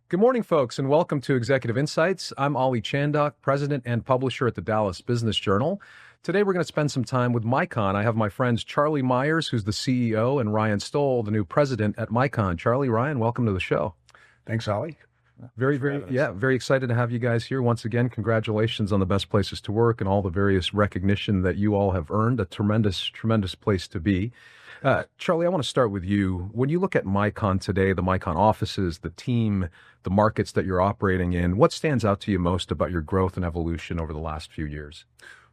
Good morning, folks, and welcome to Executive Insights. I'm Ollie Chandhok, president and publisher at the Dallas Business Journal. Today, we're going to spend some time with MYCON. I have my friends Charlie Myers, who's the CEO, and Ryan Stoll, the new president at MYCON. Charlie, Ryan, welcome to the show. Thanks, Ollie. Very excited to have you guys here once again. Congratulations on the best places to work and all the various recognition that you all have earned. A tremendous place to be. Charlie, I want to start with you. When you look at MYCON today, the MYCON offices, the team, the markets that you're operating in, what stands out to you most about your growth and evolution over the last few years?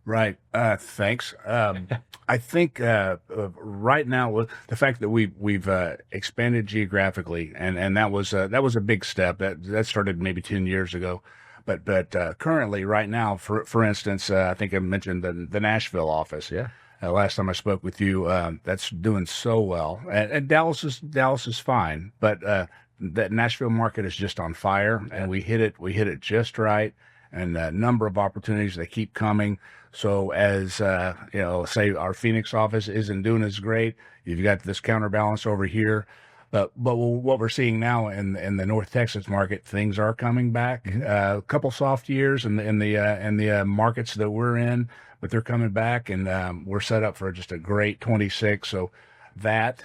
Right. Thanks. I think right now, the fact that we've expanded geographically, and that was a big step. That started maybe 10 years ago. But currently, right now, for instance, I think I mentioned the Nashville office. Yeah. Last time I spoke with you, that's doing so well, and Dallas is fine, but that Nashville market is just on fire, and we hit it just right, and a number of opportunities that keep coming. So as say our Phoenix office isn't doing as great, you've got this counterbalance over here. But what we're seeing now in the North Texas market, things are coming back. Mm-hmm. A couple soft years in the markets that we're in, but they're coming back, and we're set up for just a great 26. So that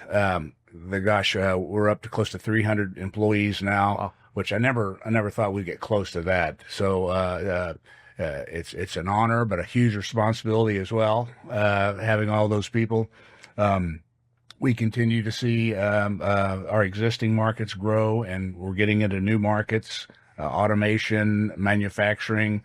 we're up to close to 300 employees now, Wow. which I never thought we'd get close to that. So it's an honor, but a huge responsibility as well, having all those people. We continue to see our existing markets grow, and we're getting into new markets, automation, manufacturing,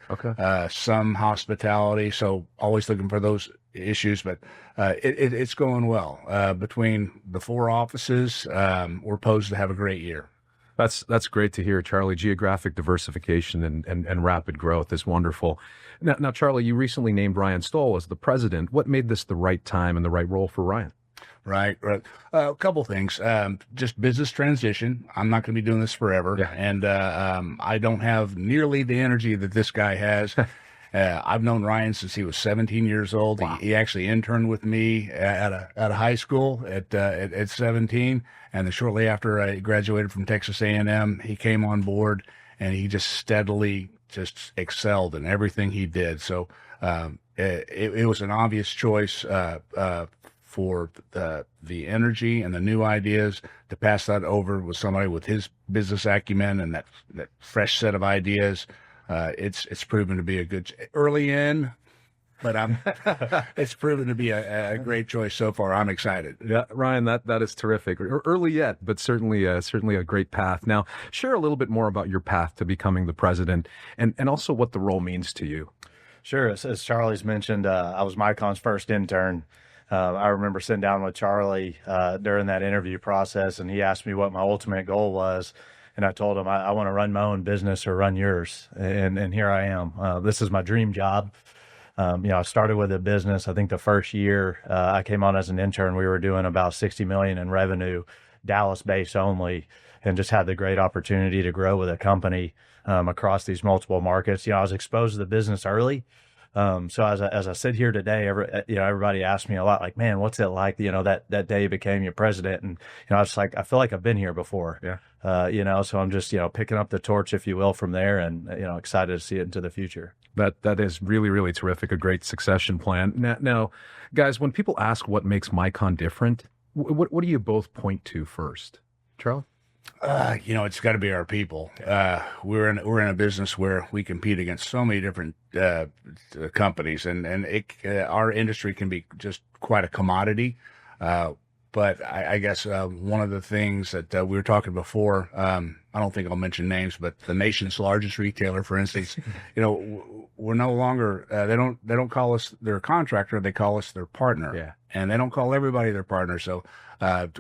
some hospitality. So always looking for those issues, but it's going well. Between the four offices, we're posed to have a great year. That's great to hear, Charlie. Geographic diversification and rapid growth is wonderful. Now, Charlie, you recently named Ryan Stoll as the president. What made this the right time and the right role for Ryan? Right. A couple things. Just business transition. I'm not going to be doing this forever. Yeah. And I don't have nearly the energy that this guy has. I've known Ryan since he was 17 years old. Wow. He actually interned with me at a high school at 17. And then shortly after I graduated from Texas A&M, he came on board, and he just steadily just excelled in everything he did. So it was an obvious choice for the energy and the new ideas to pass that over with somebody with his business acumen and that fresh set of ideas. It's proven to be a good early in, but it's proven to be a great choice so far. I'm excited. Yeah, Ryan, that is terrific. Early yet, but certainly a great path. Now, share a little bit more about your path to becoming the president, and also what the role means to you. Sure. As Charlie's mentioned, I was MYCON's first intern. I remember sitting down with Charlie during that interview process, and he asked me what my ultimate goal was. And I told him, I want to run my own business or run yours. And here I am. This is my dream job. I started with a business. I think the first year I came on as an intern, we were doing about 60 million in revenue, Dallas based only, and just had the great opportunity to grow with a company across these multiple markets. I was exposed to the business early. So as I sit here today, everybody asks me a lot, like, man, what's it like, that day you became your president? And, I was like, I feel like I've been here before. Yeah. So I'm just, picking up the torch, if you will, from there, and, excited to see it into the future. That is really, really terrific. A great succession plan. Now, guys, when people ask what makes MYCON different, what do you both point to first? Charlie? It's got to be our people. We're in a business where we compete against so many different companies, and our industry can be just quite a commodity. But I guess one of the things that we were talking before, I don't think I'll mention names, but the nation's largest retailer, for instance, we're no longer they don't call us their contractor, they call us their partner. Yeah. And they don't call everybody their partner. So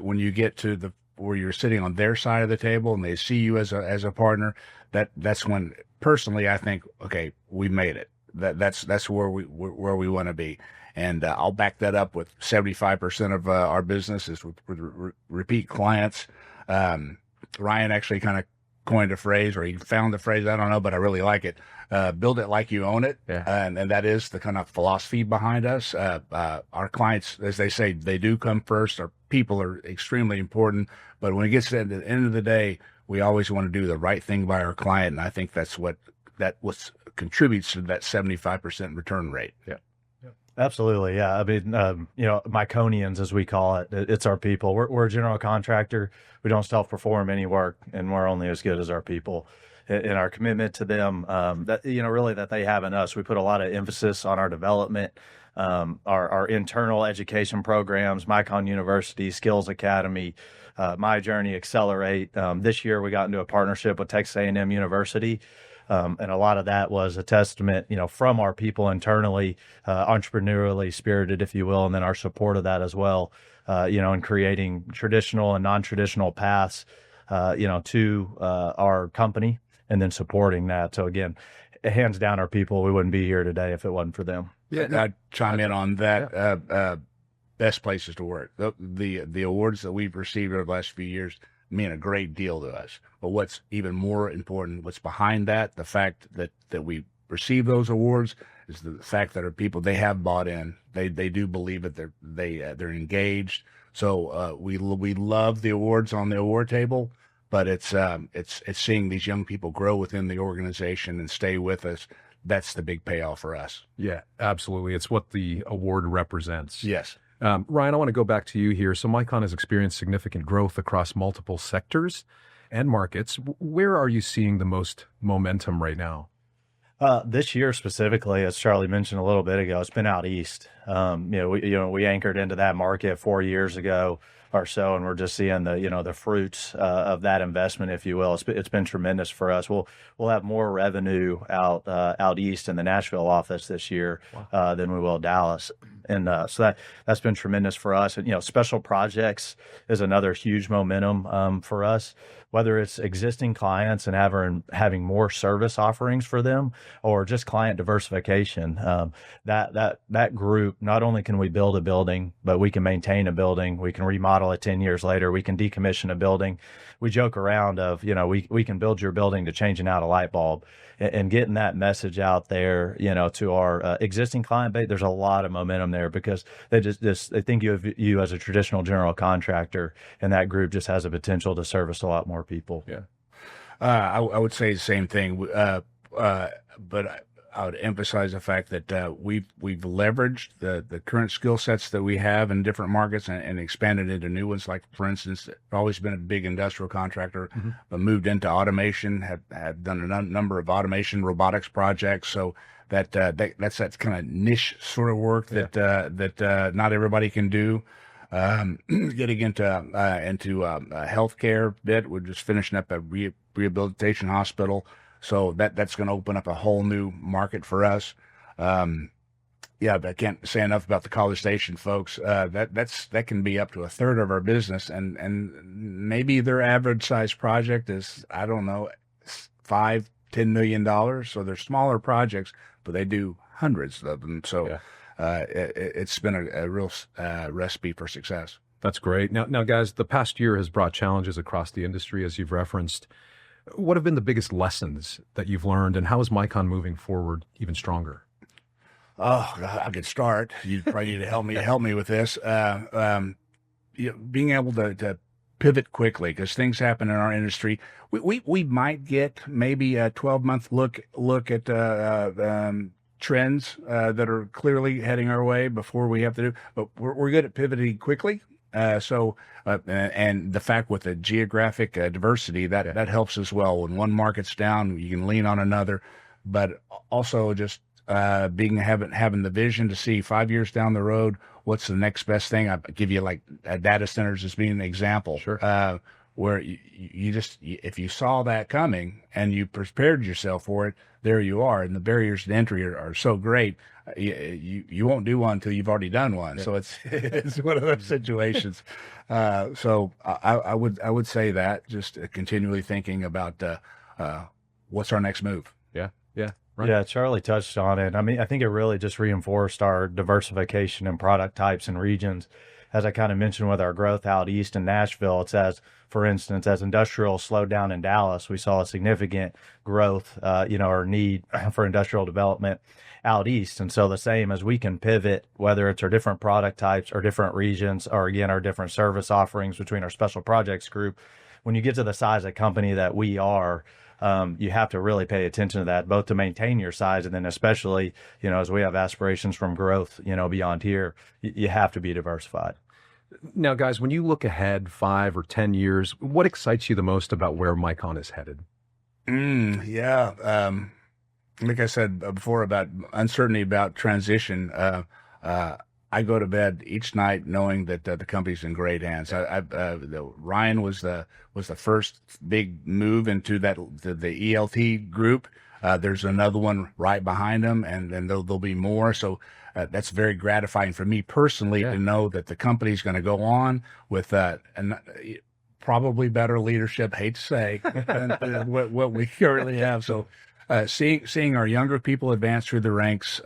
when you get to where you're sitting on their side of the table and they see you as a partner, that's when personally I think, okay, we made it. That's where we want to be. And I'll back that up with 75% of our business is with repeat clients. Ryan actually kind of coined a phrase, or he found the phrase, I don't know, but I really like it. Build it like you own it. Yeah. And that is the kind of philosophy behind us. Our clients, as they say, they do come first. Our people are extremely important. But when it gets to the end of the day, we always want to do the right thing by our client, and I think that's what contributes to that 75% return rate. Yeah. Absolutely. Yeah. I mean, MYCONians, as we call it, it's our people. We're a general contractor. We don't self-perform any work, and we're only as good as our people. And our commitment to them, really that they have in us. We put a lot of emphasis on our development, our internal education programs, MYCON University, Skills Academy, My Journey, Accelerate. This year we got into a partnership with Texas A&M University. And a lot of that was a testament, from our people internally, entrepreneurially spirited, if you will, and then our support of that as well, in creating traditional and non-traditional paths, to our company, and then supporting that. So again, hands down, our people, we wouldn't be here today if it wasn't for them. Yeah, I'd chime in on that. Yeah. Best places to work. The awards that we've received over the last few years mean a great deal to us. But what's even more important, what's behind that, the fact that we receive those awards, is the fact that our people, they have bought in. They do believe it. They're engaged. So we love the awards on the award table, but it's seeing these young people grow within the organization and stay with us. That's the big payoff for us. Yeah, absolutely. It's what the award represents. Yes. Ryan, I want to go back to you here. So MYCON has experienced significant growth across multiple sectors and markets. Where are you seeing the most momentum right now? This year specifically, as Charlie mentioned a little bit ago, it's been out east. We anchored into that market 4 years ago or so, and we're just seeing the fruits of that investment, if you will. It's been tremendous for us. We'll have more revenue out east in the Nashville office this year than we will Dallas, and so that's been tremendous for us. And special projects is another huge momentum for us. Whether it's existing clients and having more service offerings for them, or just client diversification, that group, not only can we build a building, but we can maintain a building. We can remodel it 10 years later. We can decommission a building. We joke around of, we can build your building to changing out a light bulb, and getting that message out there, to our existing client base. There's a lot of momentum there because they they think of you as a traditional general contractor, and that group just has a potential to service a lot more people. Yeah. I would say the same thing, but I would emphasize the fact that we've leveraged the current skill sets that we have in different markets and expanded into new ones. Like, for instance, I've always been a big industrial contractor, but moved into automation, have done a number of automation robotics projects. So that's that kind of niche sort of work that not everybody can do. Getting into healthcare bit, we're just finishing up a rehabilitation hospital. So that's going to open up a whole new market for us. But I can't say enough about the College Station folks. That can be up to a third of our business, and maybe their average size project is, I don't know, $5-10 million. So they're smaller projects, but they do hundreds of them. So it's been a real recipe for success. That's great. Now, guys, the past year has brought challenges across the industry, as you've referenced. What have been the biggest lessons that you've learned, and how is MYCON moving forward even stronger? Oh, I could start. You probably need to help me with this. Being able to pivot quickly, because things happen in our industry. We might get maybe a 12-month look at trends that are clearly heading our way before we have to do. But we're good at pivoting quickly. And the fact with the geographic diversity that helps as well. When one market's down, you can lean on another, but also just having the vision to see 5 years down the road, what's the next best thing. I give you like data centers as being an example. Sure. Where if you saw that coming and you prepared yourself for it, there you are. And the barriers to entry are so great. You won't do one until you've already done one. Yeah. So it's one of those situations. So I would say that just continually thinking about what's our next move. Yeah. Right. Yeah, Charlie touched on it. I mean, I think it really just reinforced our diversification in product types and regions. As I kind of mentioned with our growth out east in Nashville, it's for instance, as industrial slowed down in Dallas, we saw a significant growth, or need for industrial development out east. And so the same as we can pivot, whether it's our different product types or different regions, or again, our different service offerings between our special projects group, when you get to the size of company that we are, you have to really pay attention to that, both to maintain your size and then especially, as we have aspirations from growth, beyond here, you have to be diversified. Now, guys, when you look ahead 5 or 10 years, what excites you the most about where MYCON is headed? Yeah. Like I said before about uncertainty about transition, I go to bed each night knowing that the company's in great hands. Ryan was the first big move into the ELT group. There's another one right behind him, and then there'll be more. So that's very gratifying for me personally to know that the company's going to go on with probably better leadership. Hate to say than what we currently have. So seeing our younger people advance through the ranks.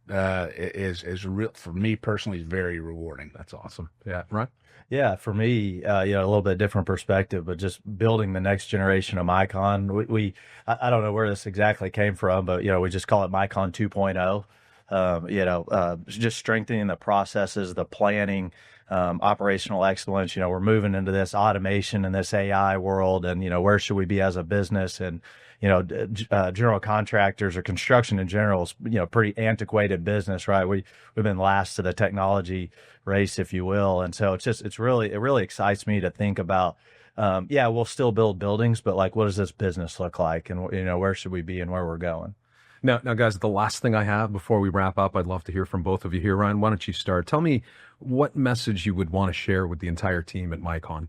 Is real for me personally, is very rewarding. That's awesome. Yeah, right. Yeah, for me, a little bit different perspective, but just building the next generation of MYCON. I don't know where this exactly came from, but we just call it MYCON 2.0. Just strengthening the processes, the planning, operational excellence. We're moving into this automation and this AI world, and where should we be as a business? And general contractors or construction in general is, pretty antiquated business, right? We've been last to the technology race, if you will. And so it really excites me to think about, we'll still build buildings, but like, what does this business look like? And, where should we be and where we're going? Now, guys, the last thing I have before we wrap up, I'd love to hear from both of you here. Ryan, why don't you start? Tell me what message you would want to share with the entire team at MYCON.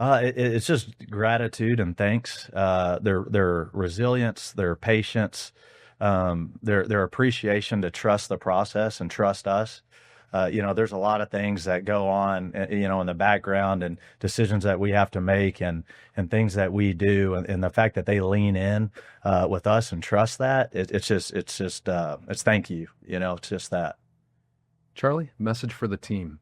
It's just gratitude and thanks. Their resilience, their patience, their appreciation to trust the process and trust us. There's a lot of things that go on, in the background and decisions that we have to make and things that we do. And the fact that they lean in with us and trust that, it's thank you. It's just that. Charlie, message for the team.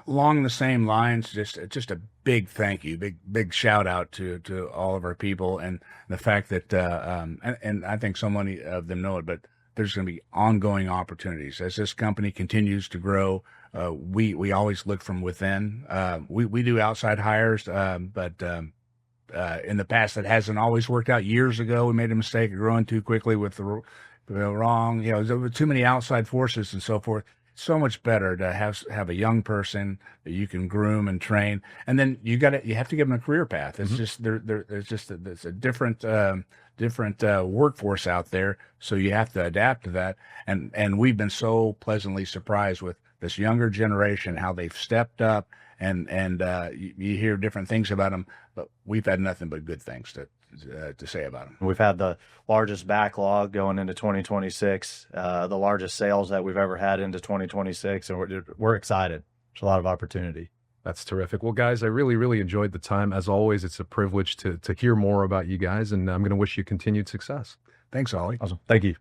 Along the same lines, just a big thank you, big shout out to all of our people, and the fact that and I think so many of them know it, but there's going to be ongoing opportunities as this company continues to grow. We always look from within. We do outside hires, but in the past that hasn't always worked out. Years ago, we made a mistake of growing too quickly with the wrong, there were too many outside forces and so forth. So much better to have a young person that you can groom and train, and then you have to give them a career path. It's just it's a different workforce out there, so you have to adapt to that. And we've been so pleasantly surprised with this younger generation, how they've stepped up, and you hear different things about them, but we've had nothing but good things to say about them. We've had the largest backlog going into 2026, the largest sales that we've ever had into 2026, and we're excited. There's a lot of opportunity. That's terrific. Well, guys, I really, really enjoyed the time. As always, it's a privilege to hear more about you guys, and I'm going to wish you continued success. Thanks, Ollie. Awesome. Thank you.